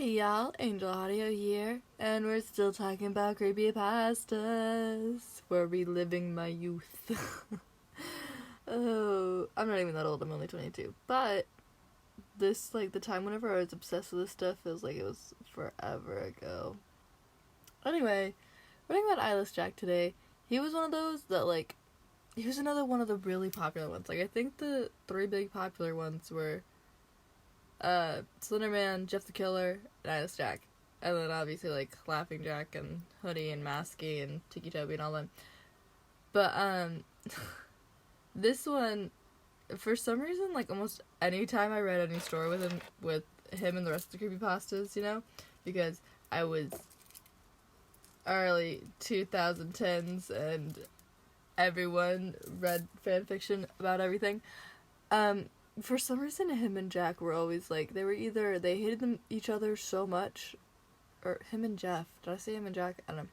Hey y'all, Angel Audio here, and we're still talking about creepypastas. We're reliving my youth. Oh, I'm not even that old, I'm only 22. But this, the time whenever I was obsessed with this stuff feels like it was forever ago. Anyway, we're talking about Eyeless Jack today. He was one of those that, he was another one of the really popular ones. I think the three big popular ones were Slender Man, Jeff the Killer, and Eyeless Jack. And then obviously Laughing Jack and Hoodie and Masky and Tiki Toby and all them. But this one, for some reason, almost any time I read any story with him and the rest of the creepypastas, because I was early 2010s and everyone read fanfiction about everything. For some reason, him and Jack were always they hated each other so much, or him and Jeff, did I say him and Jack? I don't know.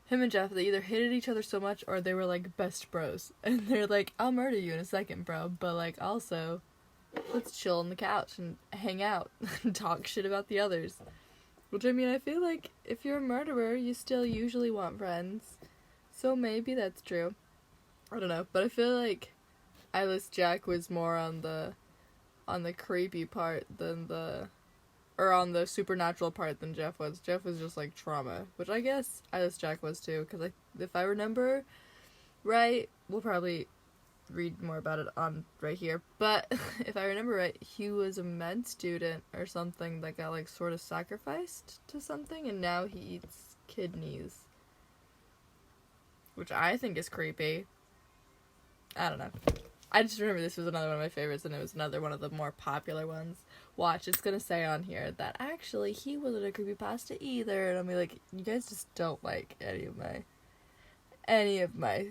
Him and Jeff, they either hated each other so much, or they were best bros, and they're I'll murder you in a second, bro, but also, let's chill on the couch and hang out, and talk shit about the others, which I mean, I feel if you're a murderer, you still usually want friends, so maybe that's true, I don't know, but I feel Eyeless Jack was more on the creepy part than on the supernatural part than Jeff was. Jeff was just trauma, which I guess Eyeless Jack was too, because if I remember right, we'll probably read more about it on right here, but if I remember right, he was a med student or something that got sort of sacrificed to something, and now he eats kidneys, which I think is creepy. I don't know. I just remember this was another one of my favorites, and it was another one of the more popular ones. Watch, it's gonna say on here that actually he wasn't a creepypasta either, and I'll be you guys just don't like any of my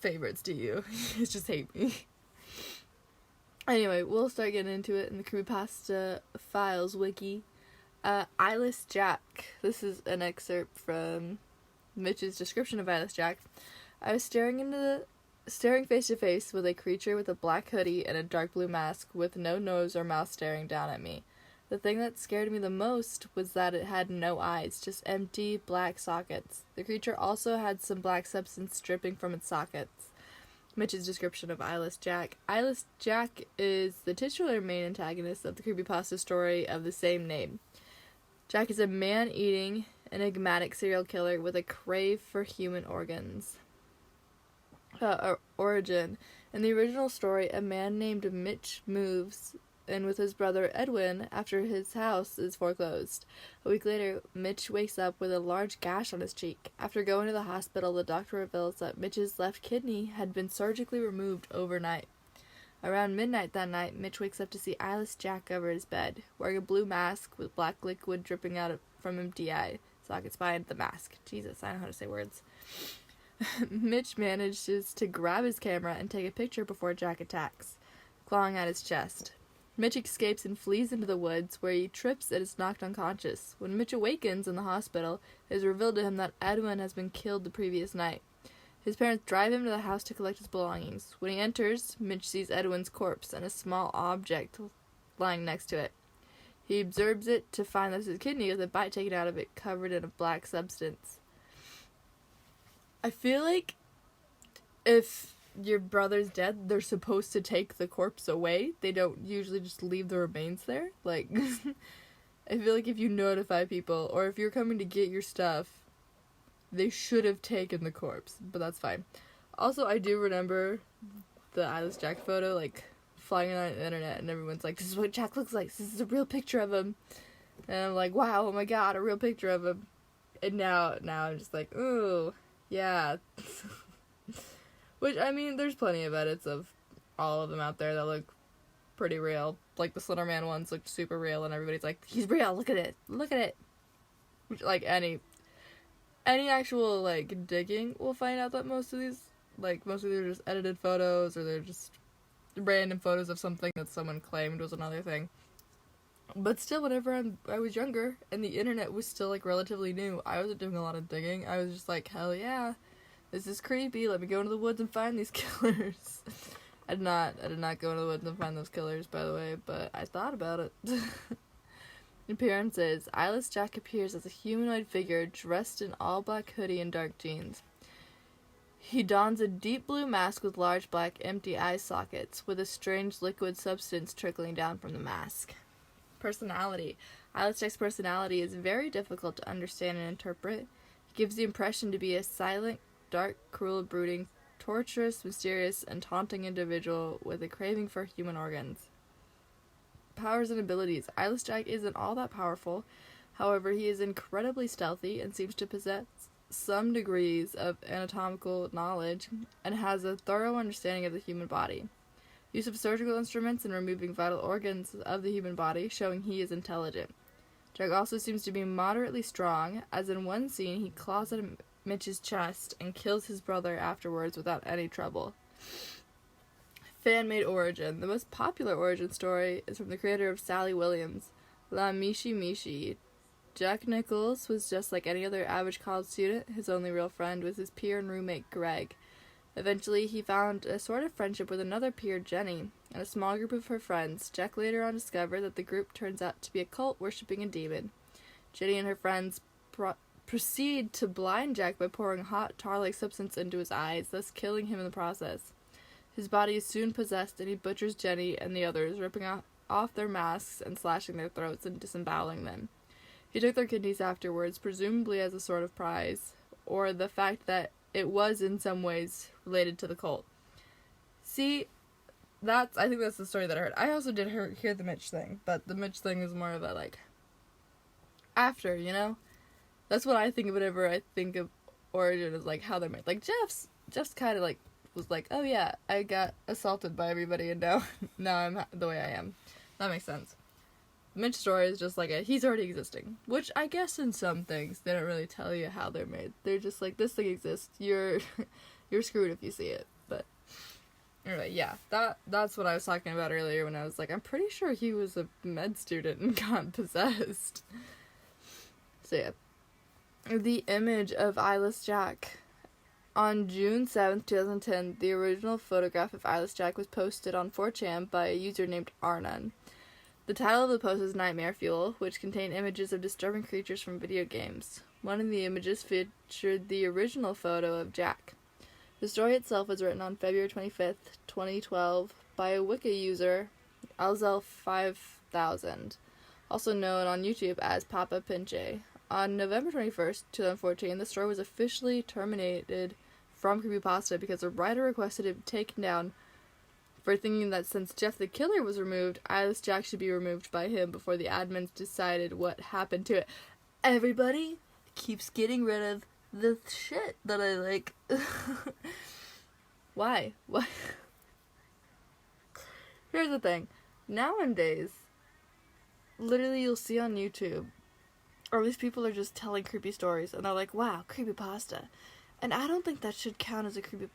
favorites, do you? You guys just hate me. Anyway, we'll start getting into it in the creepypasta files wiki. Eyeless Jack. This is an excerpt from Mitch's description of Eyeless Jack. I was staring face to face with a creature with a black hoodie and a dark blue mask with no nose or mouth staring down at me. The thing that scared me the most was that it had no eyes, just empty black sockets. The creature also had some black substance dripping from its sockets. Mitch's description of Eyeless Jack. Eyeless Jack is the titular main antagonist of the creepypasta story of the same name. Jack is a man-eating, enigmatic serial killer with a crave for human organs. Origin. In the original story, a man named Mitch moves in with his brother Edwin after his house is foreclosed. A week later, Mitch wakes up with a large gash on his cheek. After going to the hospital, the doctor reveals that Mitch's left kidney had been surgically removed overnight. Around midnight that night, Mitch wakes up to see Eyeless Jack over his bed, wearing a blue mask with black liquid dripping out from empty eye sockets behind the mask. Jesus, I don't know how to say words. Mitch manages to grab his camera and take a picture before Jack attacks, clawing at his chest. Mitch escapes and flees into the woods, where he trips and is knocked unconscious. When Mitch awakens in the hospital, it is revealed to him that Edwin has been killed the previous night. His parents drive him to the house to collect his belongings. When he enters, Mitch sees Edwin's corpse and a small object lying next to it. He observes it to find that it's his kidney with a bite taken out of it, covered in a black substance. I feel if your brother's dead, they're supposed to take the corpse away. They don't usually just leave the remains there. I feel if you notify people, or if you're coming to get your stuff, they should have taken the corpse, but that's fine. Also, I do remember the Eyeless Jack photo, flying on the internet, and everyone's this is what Jack looks like, this is a real picture of him. And I'm wow, oh my god, a real picture of him. And now I'm just ooh. Yeah. Which, I mean, there's plenty of edits of all of them out there that look pretty real. The Slender Man ones look super real, and everybody's he's real, look at it. Which, any actual, digging will find out that most of these, mostly they're just edited photos, or they're just random photos of something that someone claimed was another thing. But still, whenever I was younger, and the internet was still, relatively new, I wasn't doing a lot of digging. I was just hell yeah, this is creepy, let me go into the woods and find these killers. I did not go into the woods and find those killers, by the way, but I thought about it. Appearances. Eyeless Jack appears as a humanoid figure dressed in all black hoodie and dark jeans. He dons a deep blue mask with large black empty eye sockets, with a strange liquid substance trickling down from the mask. Personality. Eyeless Jack's personality is very difficult to understand and interpret. He gives the impression to be a silent, dark, cruel, brooding, torturous, mysterious, and taunting individual with a craving for human organs. Powers and abilities. Eyeless Jack isn't all that powerful. However, he is incredibly stealthy and seems to possess some degrees of anatomical knowledge and has a thorough understanding of the human body. Use of surgical instruments and removing vital organs of the human body, showing he is intelligent. Jack also seems to be moderately strong, as in one scene he claws at Mitch's chest and kills his brother afterwards without any trouble. Fan-made origin. The most popular origin story is from the creator of Sally Williams, La Mishi Mishi. Jack Nichols was just like any other average college student. His only real friend was his peer and roommate, Greg. Eventually, he found a sort of friendship with another peer, Jenny, and a small group of her friends. Jack later on discovered that the group turns out to be a cult worshipping a demon. Jenny and her friends proceed to blind Jack by pouring hot tar-like substance into his eyes, thus killing him in the process. His body is soon possessed, and he butchers Jenny and the others, ripping off their masks and slashing their throats and disemboweling them. He took their kidneys afterwards, presumably as a sort of prize, or the fact that it was in some ways related to the cult. See, I think that's the story that I heard. I also did hear the Mitch thing, but the Mitch thing is more of a, like, after, you know? That's what I think of whenever I think of origin, is, like, how they're made. Like, Jeff's kind of, like, was like, oh yeah, I got assaulted by everybody, and now I'm the way I am. That makes sense. Mitch story is just like he's already existing, which I guess in some things they don't really tell you how they're made. They're just like, this thing exists, you're screwed if you see it. But anyway, yeah, that's what I was talking about earlier when I was like, I'm pretty sure he was a med student and got possessed. So yeah, the image of Eyeless Jack. On June 7th, 2010, the original photograph of Eyeless Jack was posted on 4chan by a user named Arnon. The title of the post is Nightmare Fuel, which contained images of disturbing creatures from video games. One of the images featured the original photo of Jack. The story itself was written on February 25th, 2012, by a Wiki user, Alzel5000, also known on YouTube as Papa Pinche. On November 21st, 2014, the story was officially terminated from Creepypasta because the writer requested it taken down for thinking that since Jeff the Killer was removed, Eyeless Jack should be removed by him before the admins decided what happened to it. Everybody keeps getting rid of the shit that I like. Why? Here's the thing. Nowadays, literally you'll see on YouTube, or these people are just telling creepy stories, and they're like, wow, creepypasta. And I don't think that should count as a creepy...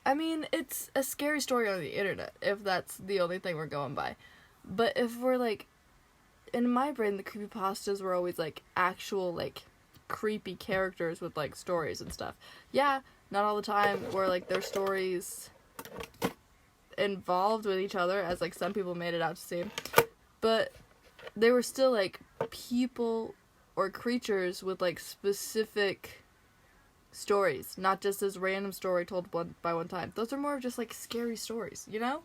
I mean, it's a scary story on the internet, if that's the only thing we're going by. But if we're, like... In my brain, the creepypastas were always, like, actual, like, creepy characters with, like, stories and stuff. Yeah, not all the time were, like, their stories involved with each other, as, like, some people made it out to seem. But they were still, like, people or creatures with, like, specific stories, not just this random story told by one time. Those are more of just, like, scary stories, you know?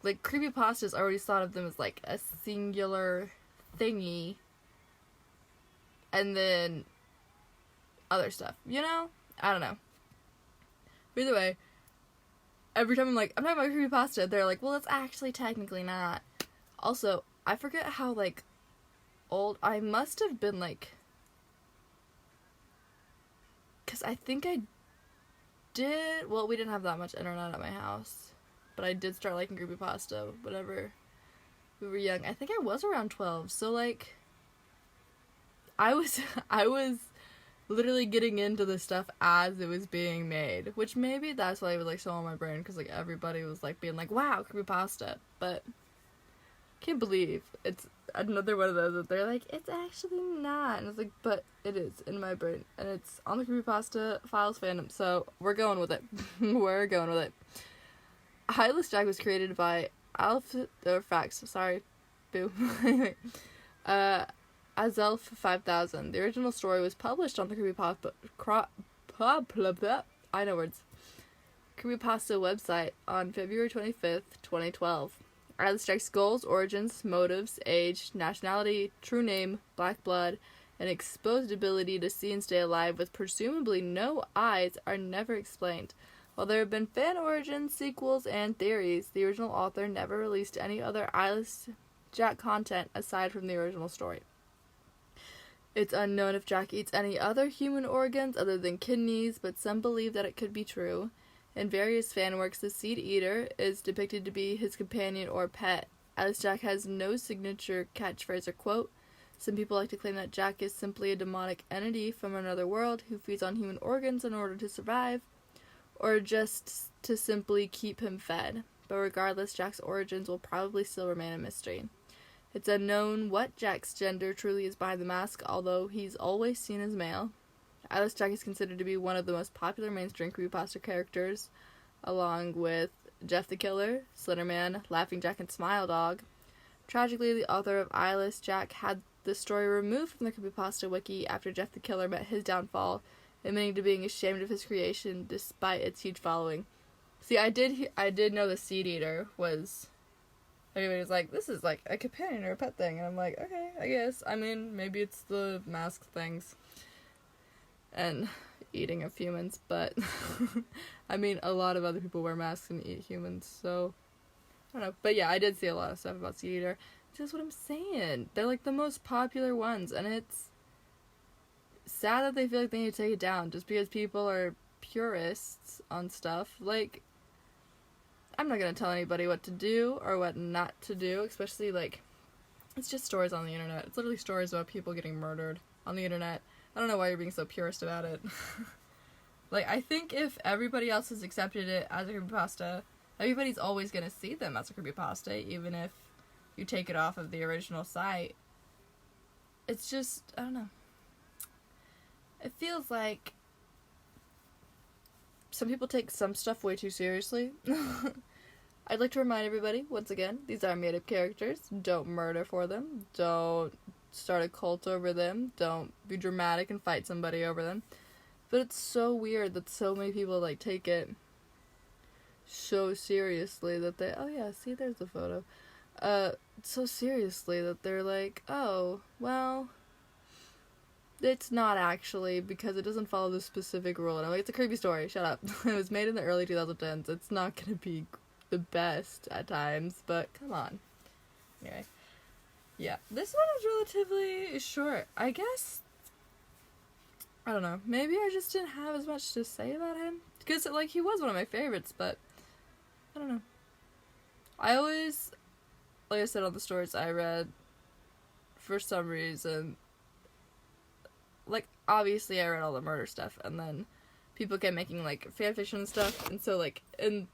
Like, creepypastas, I always thought of them as, like, a singular thingy, and then other stuff, you know? I don't know. But either way, every time I'm like, I'm talking about creepypasta, they're like, well, it's actually technically not. Also, I forget how, like, old, I must have been, like, because I think I did, well, we didn't have that much internet at my house, but I did start liking creepypasta whenever we were young. I think I was around 12, so, like, I was literally getting into this stuff as it was being made, which maybe that's why it was, like, so on my brain, because, like, everybody was, like, being like, wow, creepypasta, but can't believe it's another one of those that they're like, it's actually not, and it's like, but it is in my brain, and it's on the Creepypasta Files fandom, so we're going with it. We're going with it. Eyeless Jack was created by Facts, sorry, boo. Azelf 5000. The original story was published on the I know words. Creepypasta website on February 25th, 2012. Eyeless Jack's goals, origins, motives, age, nationality, true name, black blood, and exposed ability to see and stay alive with presumably no eyes are never explained. While there have been fan origins, sequels, and theories, the original author never released any other Eyeless Jack content aside from the original story. It's unknown if Jack eats any other human organs other than kidneys, but some believe that it could be true. In various fan works, the Seed Eater is depicted to be his companion or pet. Eyeless Jack has no signature catchphrase or quote. Some people like to claim that Jack is simply a demonic entity from another world who feeds on human organs in order to survive, or just to simply keep him fed. But regardless, Jack's origins will probably still remain a mystery. It's unknown what Jack's gender truly is behind the mask, although he's always seen as male. Eyeless Jack is considered to be one of the most popular mainstream creepypasta characters, along with Jeff the Killer, Slenderman, Laughing Jack, and Smile Dog. Tragically, the author of Eyeless Jack had the story removed from the creepypasta wiki after Jeff the Killer met his downfall, admitting to being ashamed of his creation despite its huge following. See, I did know the Seed Eater was... Everybody was like, this is like a companion or a pet thing, and I'm like, okay, I guess. I mean, maybe it's the mask things and eating of humans, but I mean, a lot of other people wear masks and eat humans, so I don't know. But yeah, I did see a lot of stuff about Seed Eater. That's what I'm saying. They're like the most popular ones, and it's sad that they feel like they need to take it down just because people are purists on stuff. Like, I'm not gonna tell anybody what to do or what not to do, especially like, it's just stories on the internet. It's literally stories about people getting murdered on the internet. I don't know why you're being so purist about it. Like, I think if everybody else has accepted it as a creepypasta, everybody's always gonna see them as a creepypasta, even if you take it off of the original site. It's just, I don't know. It feels like some people take some stuff way too seriously. I'd like to remind everybody, once again, these are made-up characters. Don't murder for them. Don't start a cult over them. Don't be dramatic and fight somebody over them. But it's so weird that so many people, like, take it so seriously that they... Oh, yeah, see, there's the photo. So seriously that they're like, oh, well... It's not actually, because it doesn't follow the specific rule. And I'm like, it's a creepy story, shut up. It was made in the early 2010s. It's not gonna be the best at times, but come on. Anyway. Yeah, this one is relatively short. I guess, I don't know, maybe I just didn't have as much to say about him. Because, like, he was one of my favorites, but I don't know. I always, like I said on the stories I read, for some reason, like, obviously I read all the murder stuff, and then people kept making, like, fanfiction and stuff, and so, like, in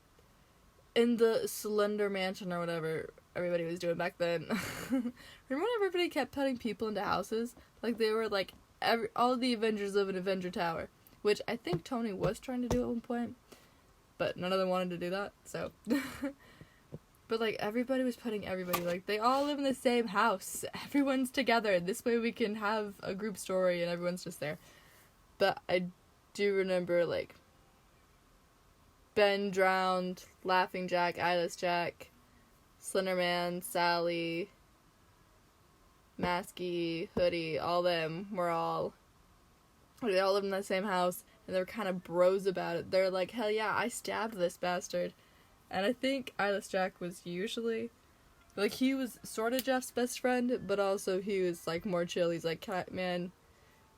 the Slender Mansion or whatever everybody was doing back then, remember when everybody kept putting people into houses? Like, they were, like, all the Avengers live in Avenger Tower, which I think Tony was trying to do at one point, but none of them wanted to do that, so... But, like, everybody was putting everybody, like, they all live in the same house. Everyone's together. This way we can have a group story and everyone's just there. But I do remember, like, Ben drowned, Laughing Jack, Eyeless Jack, Slenderman, Sally, Masky, Hoodie, all them were all... They all lived in the same house, and they were kind of bros about it. They're like, hell yeah, I stabbed this bastard. And I think Eyeless Jack was usually, like, he was sort of Jeff's best friend, but also he was, like, more chill. He's like, man,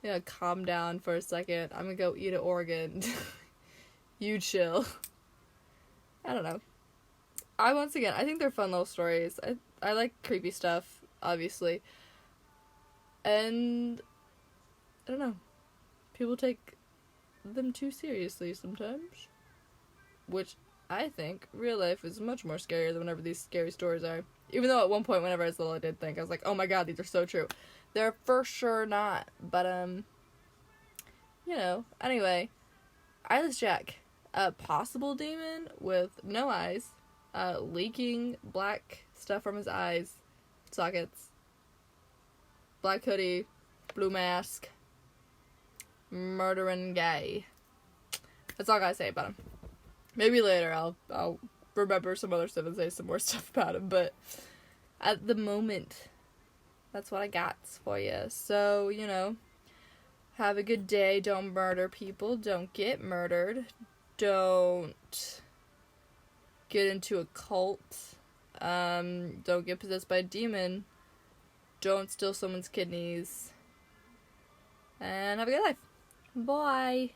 yeah, calm down for a second. I'm gonna go eat an organ. You chill. I don't know. I think they're fun little stories. I like creepy stuff, obviously. And, I don't know. People take them too seriously sometimes. Which... I think real life is much more scarier than whenever these scary stories are. Even though at one point, whenever I was little, I did think, I was like, oh my god, these are so true. They're for sure not. But, you know, anyway. Eyeless Jack. A possible demon with no eyes. Leaking black stuff from his eyes. Sockets. black hoodie, blue mask, murdering gay. That's all I gotta say about him. Maybe later I'll remember some other stuff and say some more stuff about him, but at the moment, that's what I got for you. So, you know, have a good day. Don't murder people. Don't get murdered. Don't get into a cult. Don't get possessed by a demon. Don't steal someone's kidneys. And have a good life. Bye.